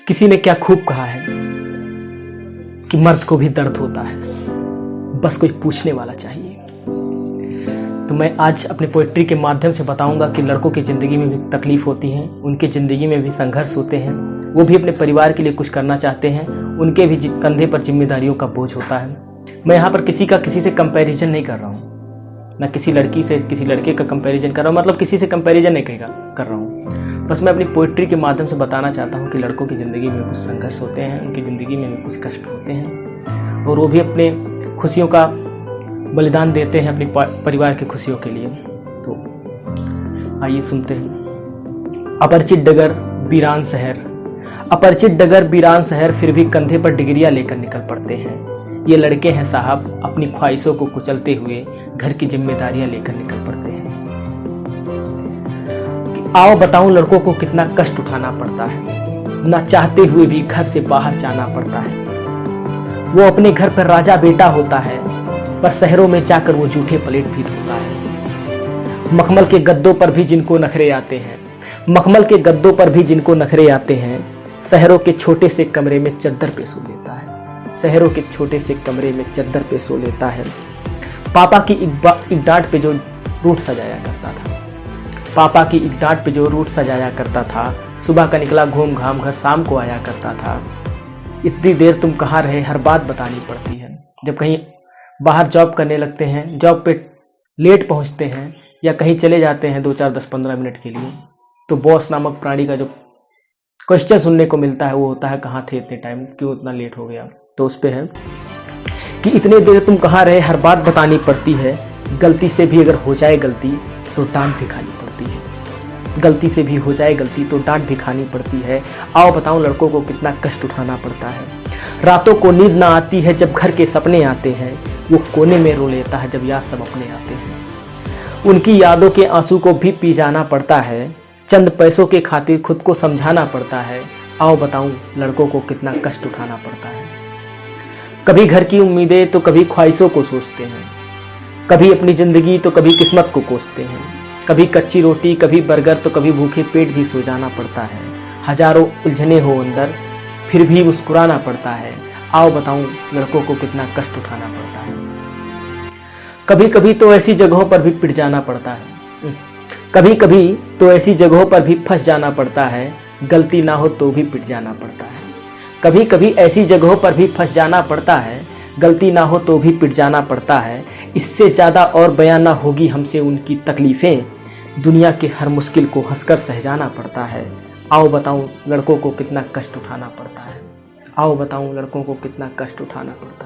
किसी ने क्या खूब कहा है कि मर्द को भी दर्द होता है, बस कोई पूछने वाला चाहिए। तो मैं आज अपने पोएट्री के माध्यम से बताऊंगा कि लड़कों की ज़िंदगी में भी तकलीफ होती है, उनकी ज़िंदगी में भी संघर्ष होते हैं, वो भी अपने परिवार के लिए कुछ करना चाहते हैं, उनके भी कंधे पर जिम्मेदारियों का बोझ होता है। मैं यहाँ पर किसी से कंपैरिजन नहीं कर रहा हूँ, ना किसी लड़की से किसी लड़के का कंपैरिजन कर रहा हूँ, मतलब किसी से कंपैरिजन नहीं कर रहा हूँ। बस मैं अपनी पोएट्री के माध्यम से बताना चाहता हूँ कि लड़कों की ज़िंदगी में कुछ संघर्ष होते हैं, उनकी ज़िंदगी में भी कुछ कष्ट होते हैं और वो भी अपने खुशियों का बलिदान देते हैं अपने परिवार की खुशियों के लिए। तो आइए सुनते हैं। अपरिचित डगर वीरान शहर, अपरिचित डगर वीरान शहर, फिर भी कंधे पर डिग्रियां लेकर निकल पड़ते हैं। ये लड़के हैं साहब, अपनी ख्वाहिशों को कुचलते हुए घर की जिम्मेदारियां लेकर निकल पड़ते हैं। आओ बताऊं लड़कों को कितना कष्ट उठाना पड़ता है, ना चाहते हुए भी घर से बाहर जाना पड़ता है। वो अपने घर पर राजा बेटा होता है, पर शहरों में जाकर वो जूठे प्लेट भी धोता है। मखमल के गद्दों पर भी जिनको नखरे आते हैं, मखमल के गद्दों पर भी जिनको नखरे आते हैं, शहरों के छोटे से कमरे में चद्दर पे सो लेता है, शहरों के छोटे से कमरे में चद्दर पे सो लेता है। पापा की एक डांट पे जो रूट सजाया करता था, पापा की एक डांट पे जो रूट सजाया करता था, सुबह का निकला घूम घाम घर शाम को आया करता था। इतनी देर तुम कहाँ रहे हर बात बतानी पड़ती है। जब कहीं बाहर जॉब करने लगते हैं, जॉब पे लेट पहुंचते हैं या कहीं चले जाते हैं 2, 4, 10, 15 मिनट के लिए, तो बॉस नामक प्राणी का जो क्वेश्चन सुनने को मिलता है वो होता है कहाँ थे इतने टाइम, क्यों इतना लेट हो गया। तो उस पे है कि इतने देर तुम कहाँ रहे हर बात बतानी पड़ती है, गलती से भी अगर हो जाए गलती तो डांट भी खानी पड़ती है, गलती से भी हो जाए गलती तो डांट भी खानी पड़ती है। आओ बताऊं लड़कों को कितना कष्ट उठाना पड़ता है। रातों को नींद ना आती है जब घर के सपने आते हैं, वो कोने में रो लेता है जब याद सब अपने आते हैं। उनकी यादों के आंसू को भी पी जाना पड़ता है, चंद पैसों के खातिर खुद को समझाना पड़ता है। आओ बताऊं लड़कों को कितना कष्ट उठाना पड़ता है। कभी घर की उम्मीदें तो कभी ख्वाहिशों को सोचते हैं, कभी अपनी जिंदगी तो कभी किस्मत को कोसते हैं, कभी कच्ची रोटी कभी बर्गर तो कभी भूखे पेट भी सो जाना पड़ता है। हजारों उलझने हो अंदर फिर भी मुस्कुराना पड़ता है। आओ बताऊं लड़कों को कितना कष्ट उठाना पड़ता है। कभी कभी तो ऐसी जगहों पर भी पिट जाना पड़ता है, कभी कभी तो ऐसी जगहों पर भी फंस जाना पड़ता है, गलती ना हो तो भी पिट जाना पड़ता है। कभी कभी ऐसी जगहों पर भी फंस जाना पड़ता है, गलती ना हो तो भी पिट जाना पड़ता है। इससे ज़्यादा और बयां ना होगी हमसे उनकी तकलीफ़ें, दुनिया के हर मुश्किल को हंसकर सह जाना पड़ता है। आओ बताऊं लड़कों को कितना कष्ट उठाना पड़ता है, आओ बताऊं लड़कों को कितना कष्ट उठाना पड़ता है।